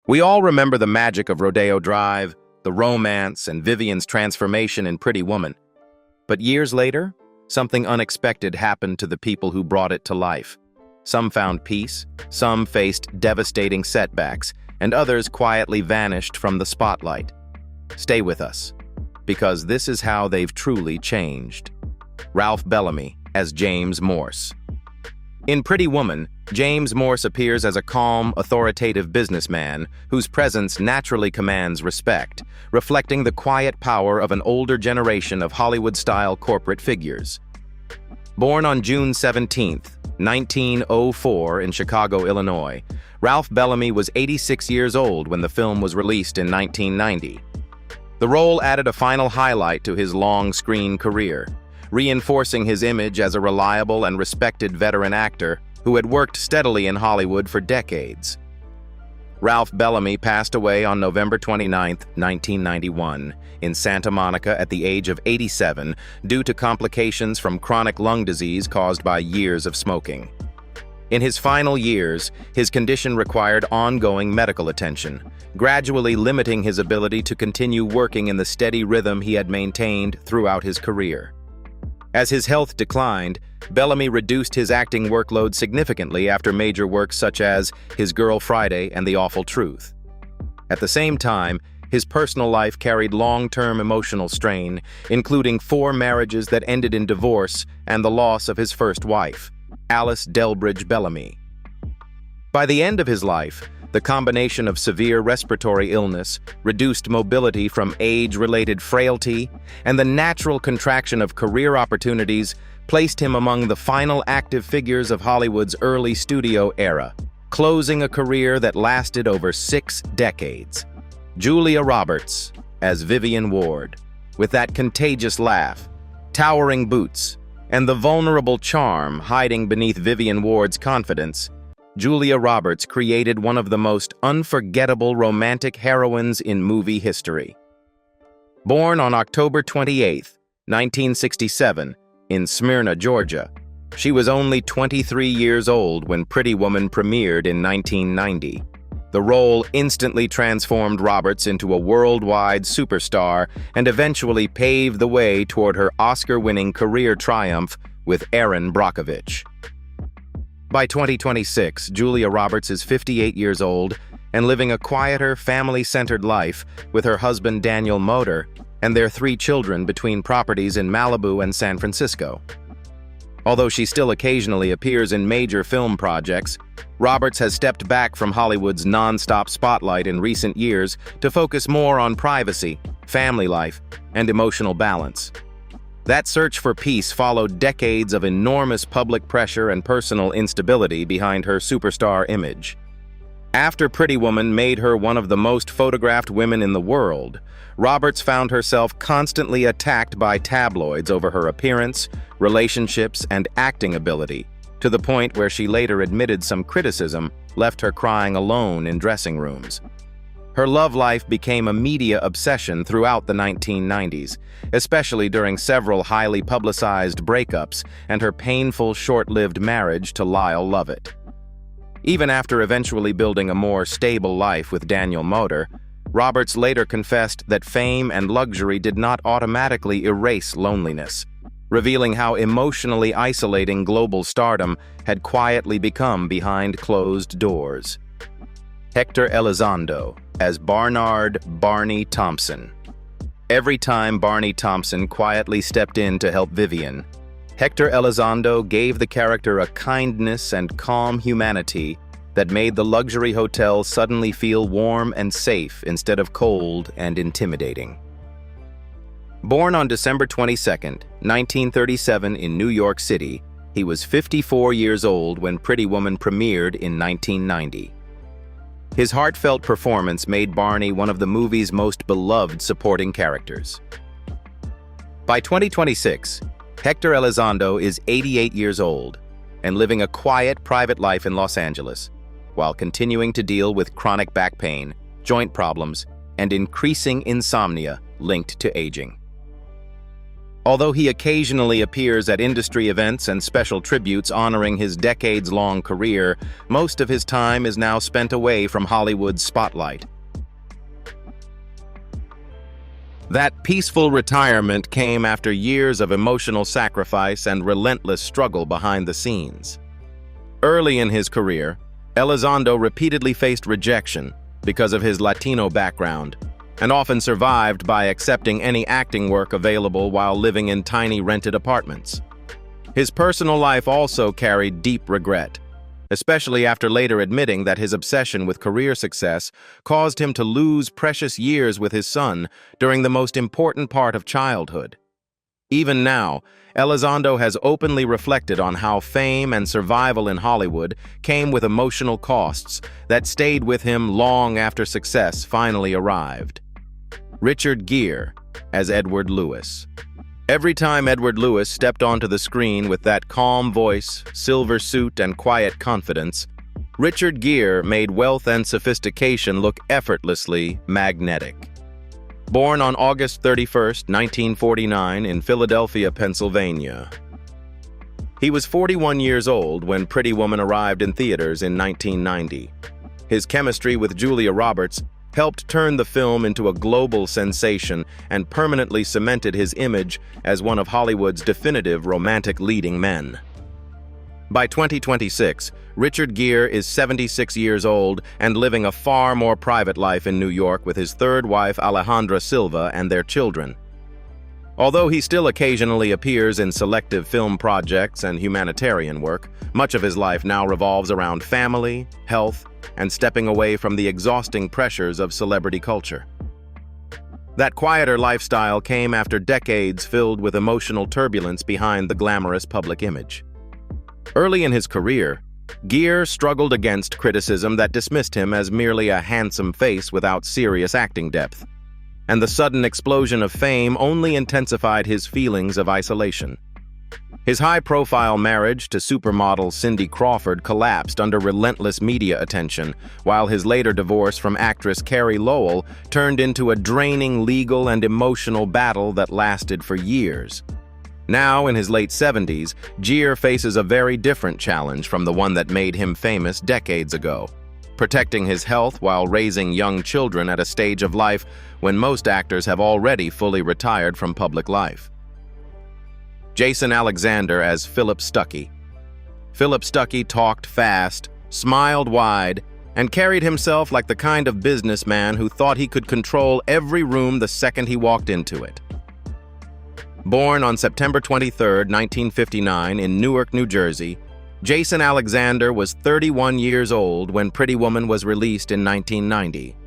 We all remember the magic of Rodeo Drive, the romance, and Vivian's transformation in Pretty Woman. But years later, something unexpected happened to the people who brought it to life. Some found peace, some faced devastating setbacks, and others quietly vanished from the spotlight. Stay with us, because this is how they've truly changed. Ralph Bellamy as James Morse. In Pretty Woman, James Morse appears as a calm, authoritative businessman whose presence naturally commands respect, reflecting the quiet power of an older generation of Hollywood-style corporate figures. Born on June 17, 1904 in Chicago, Illinois, Ralph Bellamy was 86 years old when the film was released in 1990. The role added a final highlight to his long screen career, reinforcing his image as a reliable and respected veteran actor who had worked steadily in Hollywood for decades. Ralph Bellamy passed away on November 29, 1991, in Santa Monica at the age of 87 due to complications from chronic lung disease caused by years of smoking. In his final years, his condition required ongoing medical attention, gradually limiting his ability to continue working in the steady rhythm he had maintained throughout his career. As his health declined, Bellamy reduced his acting workload significantly after major works such as His Girl Friday and The Awful Truth. At the same time, his personal life carried long-term emotional strain, including 4 marriages that ended in divorce and the loss of his first wife, Alice Delbridge Bellamy. By the end of his life, the combination of severe respiratory illness, reduced mobility from age-related frailty, and the natural contraction of career opportunities placed him among the final active figures of Hollywood's early studio era, closing a career that lasted over 6 decades. Julia Roberts as Vivian Ward, with that contagious laugh, towering boots, and the vulnerable charm hiding beneath Vivian Ward's confidence, Julia Roberts created one of the most unforgettable romantic heroines in movie history. Born on October 28, 1967, in Smyrna, Georgia, she was only 23 years old when Pretty Woman premiered in 1990. The role instantly transformed Roberts into a worldwide superstar and eventually paved the way toward her Oscar-winning career triumph with Erin Brockovich. By 2026, Julia Roberts is 58 years old and living a quieter, family-centered life with her husband Daniel Moder and their 3 children between properties in Malibu and San Francisco. Although she still occasionally appears in major film projects, Roberts has stepped back from Hollywood's non-stop spotlight in recent years to focus more on privacy, family life, and emotional balance. That search for peace followed decades of enormous public pressure and personal instability behind her superstar image. After Pretty Woman made her one of the most photographed women in the world, Roberts found herself constantly attacked by tabloids over her appearance, relationships, and acting ability, to the point where she later admitted some criticism left her crying alone in dressing rooms. Her love life became a media obsession throughout the 1990s, especially during several highly publicized breakups and her painful, short-lived marriage to Lyle Lovett. Even after eventually building a more stable life with Daniel Moder, Roberts later confessed that fame and luxury did not automatically erase loneliness, revealing how emotionally isolating global stardom had quietly become behind closed doors. Hector Elizondo as Barnard Barney Thompson. Every time Barney Thompson quietly stepped in to help Vivian, Hector Elizondo gave the character a kindness and calm humanity that made the luxury hotel suddenly feel warm and safe instead of cold and intimidating. Born on December 22, 1937 in New York City, he was 54 years old when Pretty Woman premiered in 1990. His heartfelt performance made Barney one of the movie's most beloved supporting characters. By 2026, Hector Elizondo is 88 years old and living a quiet, private life in Los Angeles, while continuing to deal with chronic back pain, joint problems, and increasing insomnia linked to aging. Although he occasionally appears at industry events and special tributes honoring his decades-long career, most of his time is now spent away from Hollywood's spotlight. That peaceful retirement came after years of emotional sacrifice and relentless struggle behind the scenes. Early in his career, Elizondo repeatedly faced rejection because of his Latino background, and often survived by accepting any acting work available while living in tiny rented apartments. His personal life also carried deep regret, especially after later admitting that his obsession with career success caused him to lose precious years with his son during the most important part of childhood. Even now, Elizondo has openly reflected on how fame and survival in Hollywood came with emotional costs that stayed with him long after success finally arrived. Richard Gere as Edward Lewis. Every time Edward Lewis stepped onto the screen with that calm voice, silver suit, and quiet confidence, Richard Gere made wealth and sophistication look effortlessly magnetic. Born on August 31, 1949, in Philadelphia, Pennsylvania. He was 41 years old when Pretty Woman arrived in theaters in 1990. His chemistry with Julia Roberts helped turn the film into a global sensation and permanently cemented his image as one of Hollywood's definitive romantic leading men. By 2026, Richard Gere is 76 years old and living a far more private life in New York with his third wife Alejandra Silva and their children. Although he still occasionally appears in selective film projects and humanitarian work, much of his life now revolves around family, health, and stepping away from the exhausting pressures of celebrity culture. That quieter lifestyle came after decades filled with emotional turbulence behind the glamorous public image. Early in his career, Gere struggled against criticism that dismissed him as merely a handsome face without serious acting depth, and the sudden explosion of fame only intensified his feelings of isolation. His high-profile marriage to supermodel Cindy Crawford collapsed under relentless media attention, while his later divorce from actress Carrie Lowell turned into a draining legal and emotional battle that lasted for years. Now, in his late 70s, Gere faces a very different challenge from the one that made him famous decades ago, protecting his health while raising young children at a stage of life when most actors have already fully retired from public life. Jason Alexander as Philip Stuckey. Philip Stuckey talked fast, smiled wide, and carried himself like the kind of businessman who thought he could control every room the second he walked into it. Born on September 23, 1959, in Newark, New Jersey, Jason Alexander was 31 years old when Pretty Woman was released in 1990.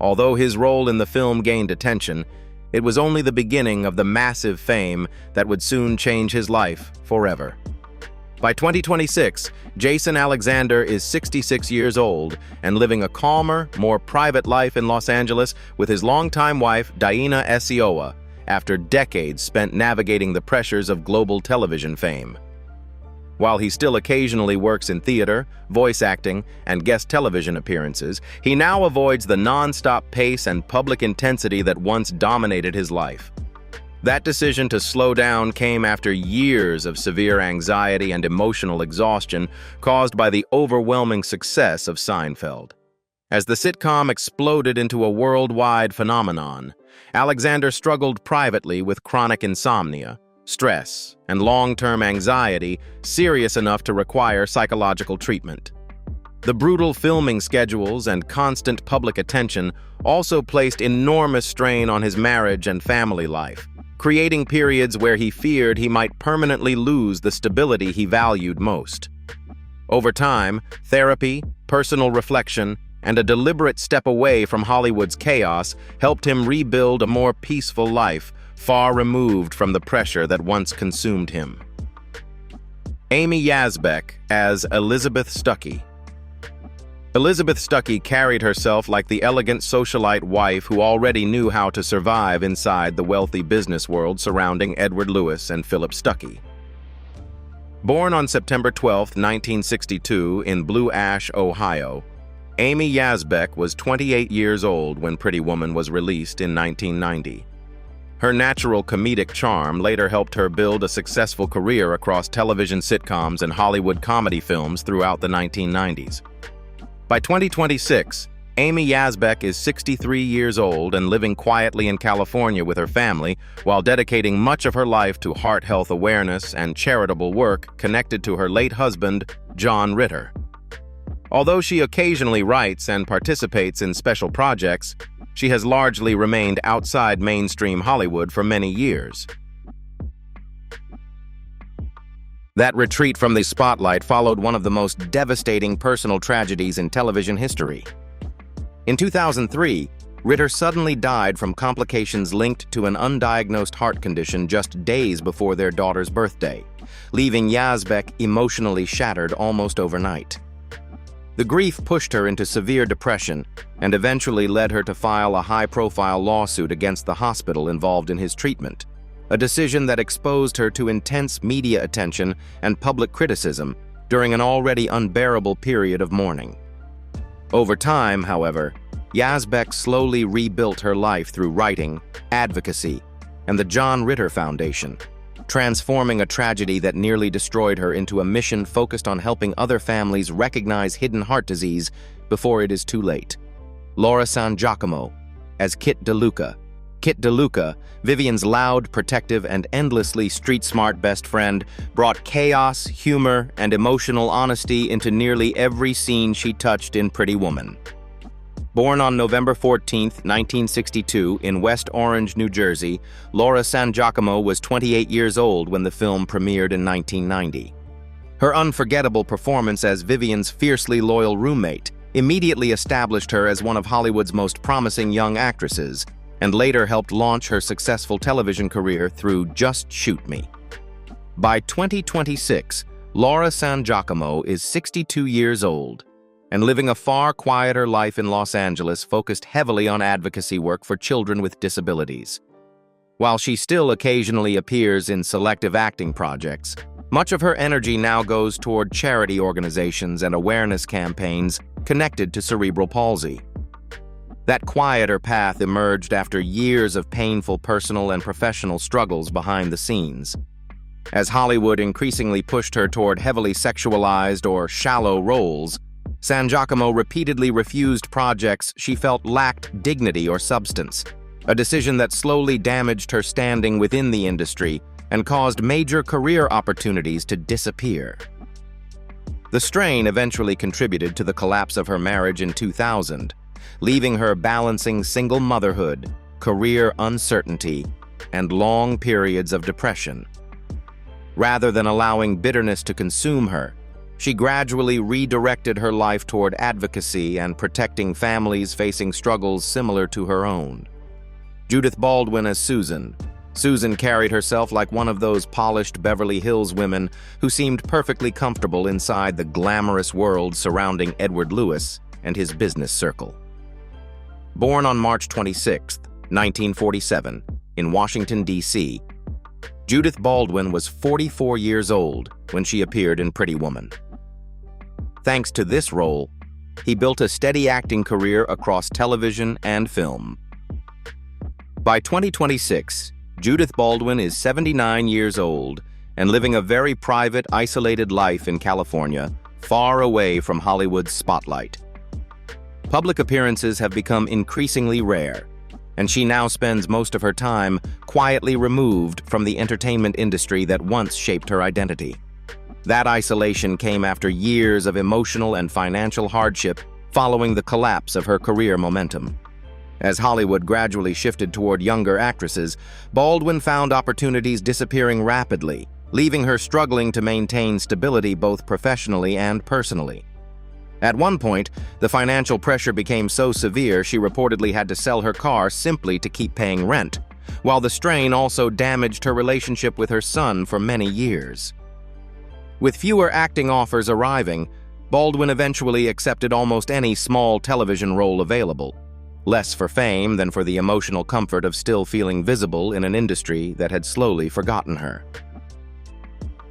Although his role in the film gained attention, it was only the beginning of the massive fame that would soon change his life forever. By 2026, Jason Alexander is 66 years old and living a calmer, more private life in Los Angeles with his longtime wife, Diana Esiowa, after decades spent navigating the pressures of global television fame. While he still occasionally works in theater, voice acting, and guest television appearances, he now avoids the non-stop pace and public intensity that once dominated his life. That decision to slow down came after years of severe anxiety and emotional exhaustion caused by the overwhelming success of Seinfeld. As the sitcom exploded into a worldwide phenomenon, Alexander struggled privately with chronic insomnia, stress, and long-term anxiety serious enough to require psychological treatment. The brutal filming schedules and constant public attention also placed enormous strain on his marriage and family life, creating periods where he feared he might permanently lose the stability he valued most. Over time, therapy, personal reflection, and a deliberate step away from Hollywood's chaos helped him rebuild a more peaceful life, far removed from the pressure that once consumed him. Amy Yasbeck as Elizabeth Stuckey. Elizabeth Stuckey carried herself like the elegant socialite wife who already knew how to survive inside the wealthy business world surrounding Edward Lewis and Philip Stuckey. Born on September 12, 1962, in Blue Ash, Ohio, Amy Yasbeck was 28 years old when Pretty Woman was released in 1990. Her natural comedic charm later helped her build a successful career across television sitcoms and Hollywood comedy films throughout the 1990s. By 2026, Amy Yasbeck is 63 years old and living quietly in California with her family while dedicating much of her life to heart health awareness and charitable work connected to her late husband, John Ritter. Although she occasionally writes and participates in special projects, she has largely remained outside mainstream Hollywood for many years. That retreat from the spotlight followed one of the most devastating personal tragedies in television history. In 2003, Ritter suddenly died from complications linked to an undiagnosed heart condition just days before their daughter's birthday, leaving Yasbeck emotionally shattered almost overnight. The grief pushed her into severe depression and eventually led her to file a high-profile lawsuit against the hospital involved in his treatment, a decision that exposed her to intense media attention and public criticism during an already unbearable period of mourning. Over time, however, Yasbeck slowly rebuilt her life through writing, advocacy, and the John Ritter Foundation, transforming a tragedy that nearly destroyed her into a mission focused on helping other families recognize hidden heart disease before it is too late. Laura San Giacomo as Kit DeLuca. Kit DeLuca, Vivian's loud, protective, and endlessly street-smart best friend, brought chaos, humor, and emotional honesty into nearly every scene she touched in Pretty Woman. Born on November 14, 1962, in West Orange, New Jersey, Laura San Giacomo was 28 years old when the film premiered in 1990. Her unforgettable performance as Vivian's fiercely loyal roommate immediately established her as one of Hollywood's most promising young actresses, and later helped launch her successful television career through Just Shoot Me. By 2026, Laura San Giacomo is 62 years old and living a far quieter life in Los Angeles focused heavily on advocacy work for children with disabilities. While she still occasionally appears in selective acting projects, much of her energy now goes toward charity organizations and awareness campaigns connected to cerebral palsy. That quieter path emerged after years of painful personal and professional struggles behind the scenes. As Hollywood increasingly pushed her toward heavily sexualized or shallow roles, San Giacomo repeatedly refused projects she felt lacked dignity or substance, a decision that slowly damaged her standing within the industry and caused major career opportunities to disappear. The strain eventually contributed to the collapse of her marriage in 2000, leaving her balancing single motherhood, career uncertainty, and long periods of depression. Rather than allowing bitterness to consume her, she gradually redirected her life toward advocacy and protecting families facing struggles similar to her own. Judith Baldwin as Susan. Susan carried herself like one of those polished Beverly Hills women who seemed perfectly comfortable inside the glamorous world surrounding Edward Lewis and his business circle. Born on March 26, 1947, in Washington, D.C., Judith Baldwin was 44 years old when she appeared in Pretty Woman. Thanks to this role, he built a steady acting career across television and film. By 2026, Judith Baldwin is 79 years old and living a very private, isolated life in California, far away from Hollywood's spotlight. Public appearances have become increasingly rare, and she now spends most of her time quietly removed from the entertainment industry that once shaped her identity. That isolation came after years of emotional and financial hardship following the collapse of her career momentum. As Hollywood gradually shifted toward younger actresses, Baldwin found opportunities disappearing rapidly, leaving her struggling to maintain stability both professionally and personally. At one point, the financial pressure became so severe she reportedly had to sell her car simply to keep paying rent, while the strain also damaged her relationship with her son for many years. With fewer acting offers arriving, Baldwin eventually accepted almost any small television role available, less for fame than for the emotional comfort of still feeling visible in an industry that had slowly forgotten her.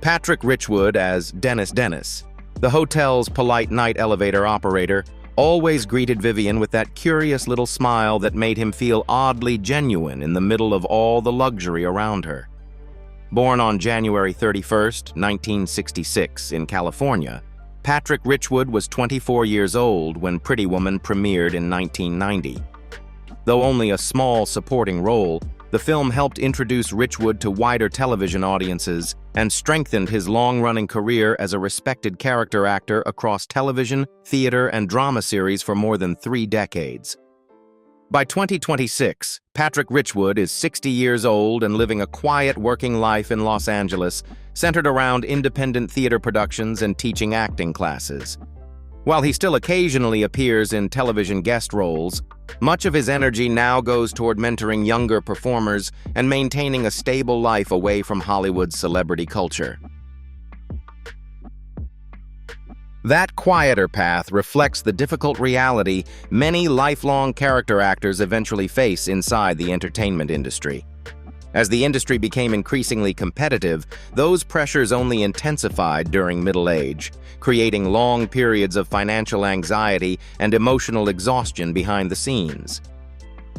Patrick Richwood as Dennis, the hotel's polite night elevator operator, always greeted Vivian with that curious little smile that made him feel oddly genuine in the middle of all the luxury around her. Born on January 31st, 1966, in California, Patrick Richwood was 24 years old when Pretty Woman premiered in 1990. Though only a small supporting role, the film helped introduce Richwood to wider television audiences and strengthened his long-running career as a respected character actor across television, theater, and drama series for more than 3 decades. By 2026, Patrick Richwood is 60 years old and living a quiet working life in Los Angeles, centered around independent theater productions and teaching acting classes. While he still occasionally appears in television guest roles, much of his energy now goes toward mentoring younger performers and maintaining a stable life away from Hollywood's celebrity culture. That quieter path reflects the difficult reality many lifelong character actors eventually face inside the entertainment industry. As the industry became increasingly competitive, those pressures only intensified during middle age, creating long periods of financial anxiety and emotional exhaustion behind the scenes.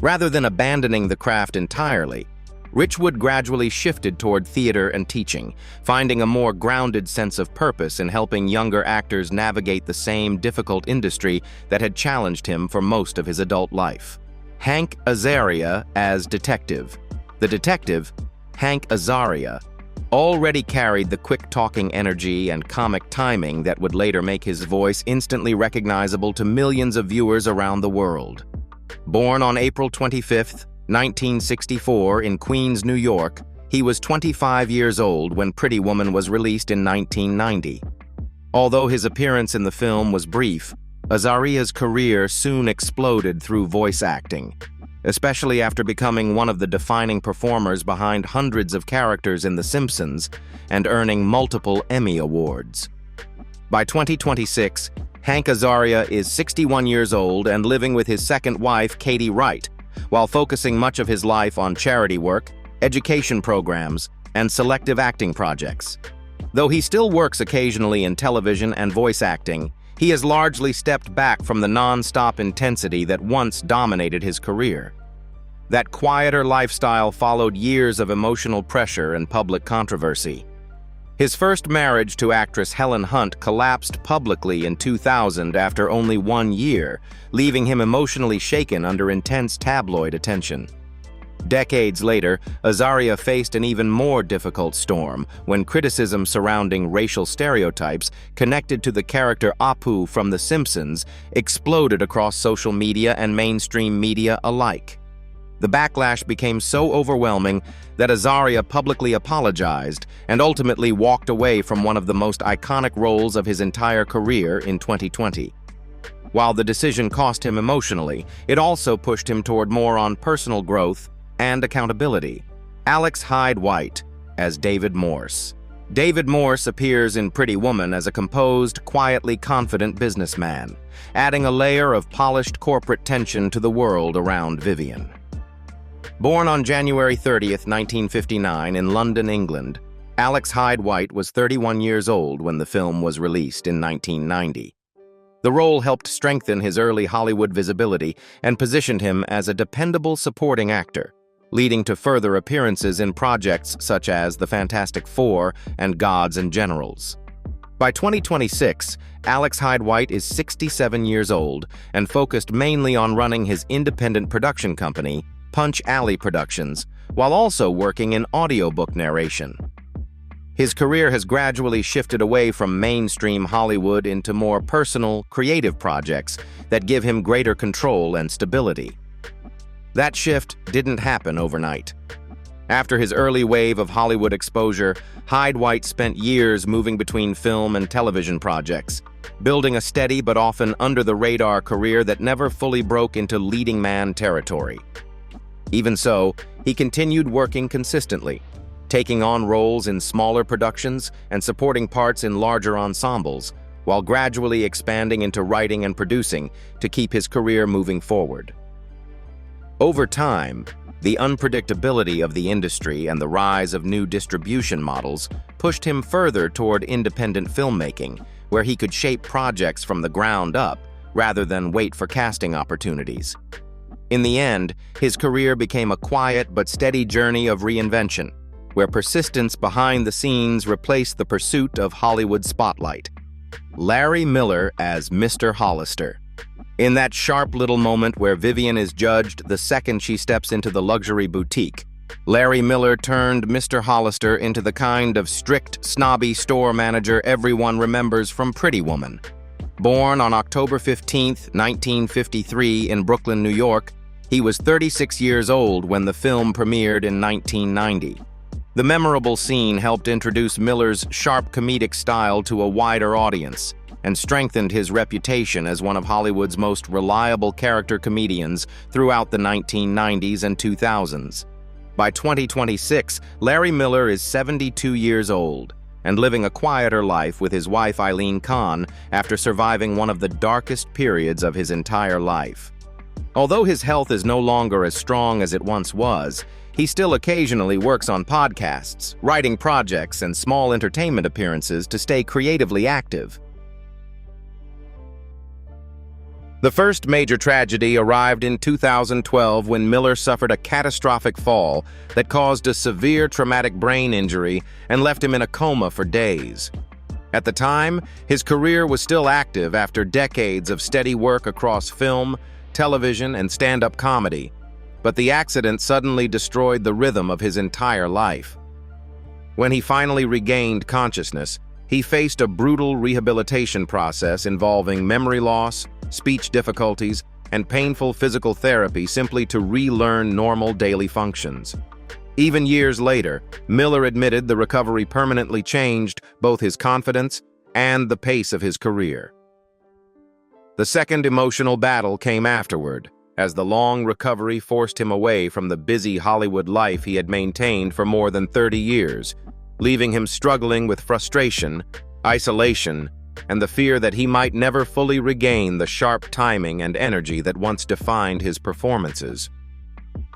Rather than abandoning the craft entirely, Richwood gradually shifted toward theater and teaching, finding a more grounded sense of purpose in helping younger actors navigate the same difficult industry that had challenged him for most of his adult life. Hank Azaria as detective. The detective, Hank Azaria, already carried the quick-talking energy and comic timing that would later make his voice instantly recognizable to millions of viewers around the world. Born on April 25, 1964, in Queens, New York, he was 25 years old when Pretty Woman was released in 1990. Although his appearance in the film was brief, Azaria's career soon exploded through voice acting, especially after becoming one of the defining performers behind hundreds of characters in The Simpsons and earning multiple Emmy Awards. By 2026, Hank Azaria is 61 years old and living with his second wife, Katie Wright, while focusing much of his life on charity work, education programs, and selective acting projects. Though he still works occasionally in television and voice acting, he has largely stepped back from the non-stop intensity that once dominated his career. That quieter lifestyle followed years of emotional pressure and public controversy. His first marriage to actress Helen Hunt collapsed publicly in 2000 after only 1 year, leaving him emotionally shaken under intense tabloid attention. Decades later, Azaria faced an even more difficult storm when criticism surrounding racial stereotypes connected to the character Apu from The Simpsons exploded across social media and mainstream media alike. The backlash became so overwhelming that Azaria publicly apologized and ultimately walked away from one of the most iconic roles of his entire career in 2020. While the decision cost him emotionally, it also pushed him toward more on personal growth and accountability. Alex Hyde White as David Morse. David Morse appears in Pretty Woman as a composed, quietly confident businessman, adding a layer of polished corporate tension to the world around Vivian. Born on January 30, 1959, in London, England, Alex Hyde White was 31 years old when the film was released in 1990. The role helped strengthen his early Hollywood visibility and positioned him as a dependable supporting actor, leading to further appearances in projects such as The Fantastic Four and Gods and Generals. By 2026, Alex Hyde White is 67 years old and focused mainly on running his independent production company, Punch Alley Productions, while also working in audiobook narration. His career has gradually shifted away from mainstream Hollywood into more personal, creative projects that give him greater control and stability. That shift didn't happen overnight. After his early wave of Hollywood exposure, Hyde White spent years moving between film and television projects, building a steady but often under-the-radar career that never fully broke into leading man territory. Even so, he continued working consistently, taking on roles in smaller productions and supporting parts in larger ensembles, while gradually expanding into writing and producing to keep his career moving forward. Over time, the unpredictability of the industry and the rise of new distribution models pushed him further toward independent filmmaking, where he could shape projects from the ground up rather than wait for casting opportunities. In the end, his career became a quiet but steady journey of reinvention, where persistence behind the scenes replaced the pursuit of Hollywood spotlight. Larry Miller as Mr. Hollister. In that sharp little moment where Vivian is judged the second she steps into the luxury boutique, Larry Miller turned Mr. Hollister into the kind of strict, snobby store manager everyone remembers from Pretty Woman. Born on October 15, 1953 in Brooklyn, New York, he was 36 years old when the film premiered in 1990. The memorable scene helped introduce Miller's sharp comedic style to a wider audience and strengthened his reputation as one of Hollywood's most reliable character comedians throughout the 1990s and 2000s. By 2026, Larry Miller is 72 years old and living a quieter life with his wife Eileen Kahn after surviving one of the darkest periods of his entire life. Although his health is no longer as strong as it once was, he still occasionally works on podcasts, writing projects, and small entertainment appearances to stay creatively active. The first major tragedy arrived in 2012 when Miller suffered a catastrophic fall that caused a severe traumatic brain injury and left him in a coma for days. At the time, his career was still active after decades of steady work across film, television, and stand-up comedy, but the accident suddenly destroyed the rhythm of his entire life. When he finally regained consciousness, he faced a brutal rehabilitation process involving memory loss, speech difficulties, and painful physical therapy simply to relearn normal daily functions. Even years later, Miller admitted the recovery permanently changed both his confidence and the pace of his career. The second emotional battle came afterward, as the long recovery forced him away from the busy Hollywood life he had maintained for more than 30 years, leaving him struggling with frustration, isolation, and the fear that he might never fully regain the sharp timing and energy that once defined his performances.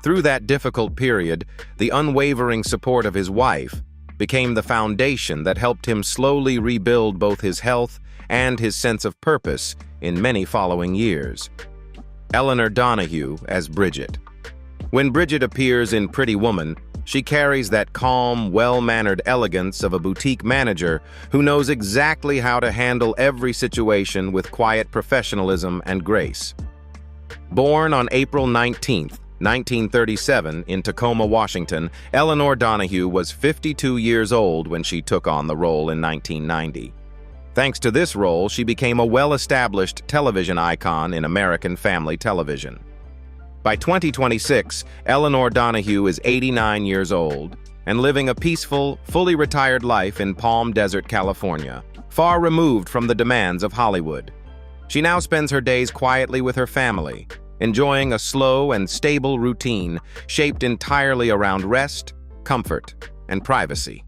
Through that difficult period, the unwavering support of his wife became the foundation that helped him slowly rebuild both his health and his sense of purpose in many following years. Elinor Donahue as Bridget. When Bridget appears in Pretty Woman, she carries that calm, well-mannered elegance of a boutique manager who knows exactly how to handle every situation with quiet professionalism and grace. Born on April 19, 1937, in Tacoma, Washington, Elinor Donahue was 52 years old when she took on the role in 1990. Thanks to this role, she became a well-established television icon in American family television. By 2026, Elinor Donahue is 89 years old and living a peaceful, fully retired life in Palm Desert, California, far removed from the demands of Hollywood. She now spends her days quietly with her family, enjoying a slow and stable routine shaped entirely around rest, comfort, and privacy.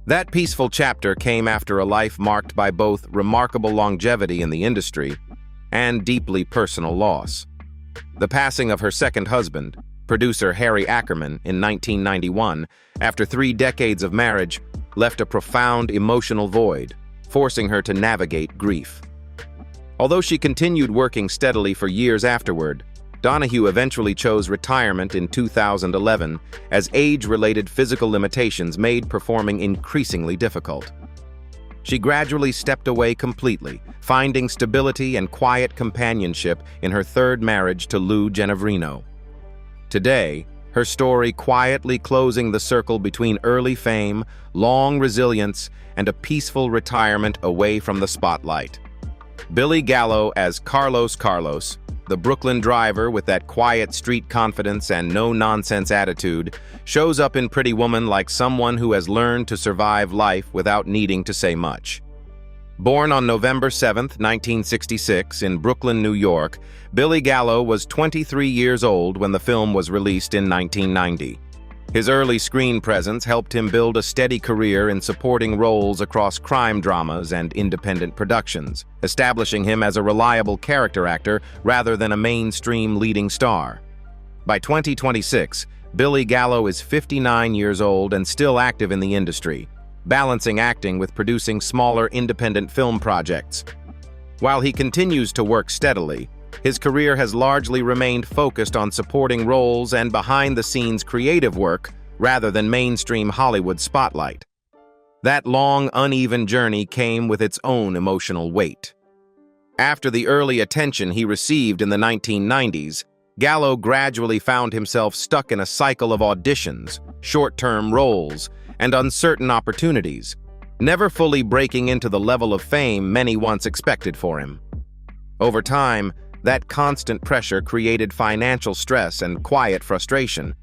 That peaceful chapter came after a life marked by both remarkable longevity in the industry and deeply personal loss. The passing of her second husband, producer Harry Ackerman, in 1991, after 3 decades of marriage, left a profound emotional void, forcing her to navigate grief. Although she continued working steadily for years afterward, Donahue eventually chose retirement in 2011 as age-related physical limitations made performing increasingly difficult. She gradually stepped away completely, finding stability and quiet companionship in her third marriage to Lou Genevrino. Today, her story quietly closing the circle between early fame, long resilience, and a peaceful retirement away from the spotlight. Billy Gallo as Carlos, the Brooklyn driver with that quiet street confidence and no-nonsense attitude, shows up in Pretty Woman like someone who has learned to survive life without needing to say much. Born on November 7, 1966, in Brooklyn, New York, Billy Gallo was 23 years old when the film was released in 1990. His early screen presence helped him build a steady career in supporting roles across crime dramas and independent productions, establishing him as a reliable character actor rather than a mainstream leading star. By 2026, Billy Gallo is 59 years old and still active in the industry, balancing acting with producing smaller independent film projects. While he continues to work steadily, his career has largely remained focused on supporting roles and behind-the-scenes creative work rather than mainstream Hollywood spotlight. That long, uneven journey came with its own emotional weight. After the early attention he received in the 1990s, Gallo gradually found himself stuck in a cycle of auditions, short-term roles, and uncertain opportunities, never fully breaking into the level of fame many once expected for him. Over time, that constant pressure created financial stress and quiet frustration,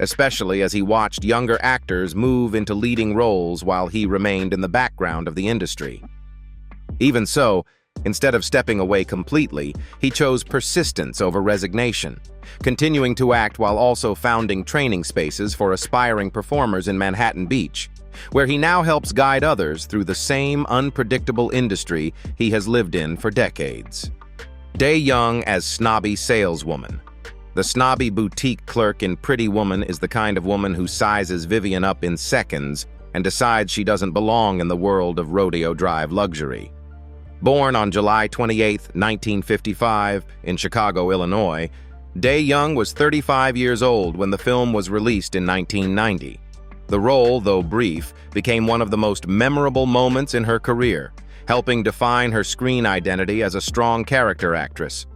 especially as he watched younger actors move into leading roles while he remained in the background of the industry. Even so, instead of stepping away completely, he chose persistence over resignation, continuing to act while also founding training spaces for aspiring performers in Manhattan Beach, where he now helps guide others through the same unpredictable industry he has lived in for decades. Dey Young as snobby saleswoman. The snobby boutique clerk in Pretty Woman is the kind of woman who sizes Vivian up in seconds and decides she doesn't belong in the world of Rodeo Drive luxury. Born on July 28, 1955, in Chicago, Illinois, Dey Young was 35 years old when the film was released in 1990. The role, though brief, became one of the most memorable moments in her career, helping define her screen identity as a strong character actress.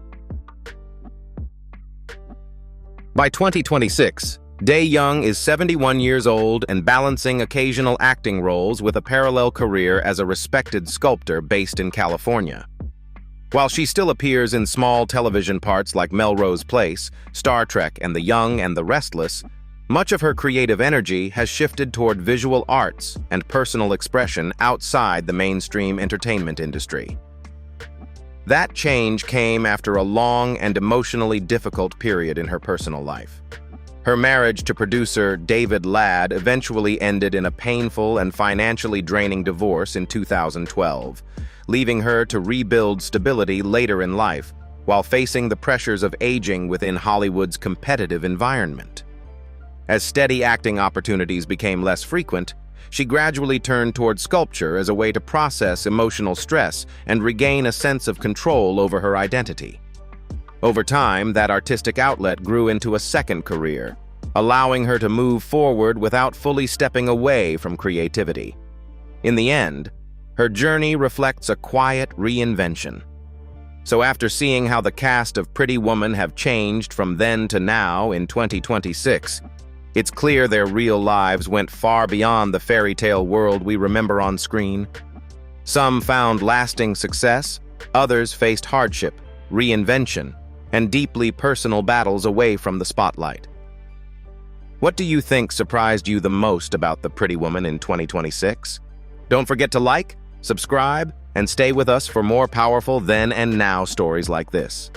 By 2026, Dey Young is 71 years old and balancing occasional acting roles with a parallel career as a respected sculptor based in California. While she still appears in small television parts like Melrose Place, Star Trek, and The Young and the Restless, much of her creative energy has shifted toward visual arts and personal expression outside the mainstream entertainment industry. That change came after a long and emotionally difficult period in her personal life. Her marriage to producer David Ladd eventually ended in a painful and financially draining divorce in 2012, leaving her to rebuild stability later in life while facing the pressures of aging within Hollywood's competitive environment. As steady acting opportunities became less frequent, she gradually turned toward sculpture as a way to process emotional stress and regain a sense of control over her identity. Over time, that artistic outlet grew into a second career, allowing her to move forward without fully stepping away from creativity. In the end, her journey reflects a quiet reinvention. So after seeing how the cast of Pretty Woman have changed from then to now in 2026, it's clear their real lives went far beyond the fairy tale world we remember on screen. Some found lasting success, others faced hardship, reinvention, and deeply personal battles away from the spotlight. What do you think surprised you the most about the Pretty Woman in 2026? Don't forget to like, subscribe, and stay with us for more powerful then and now stories like this.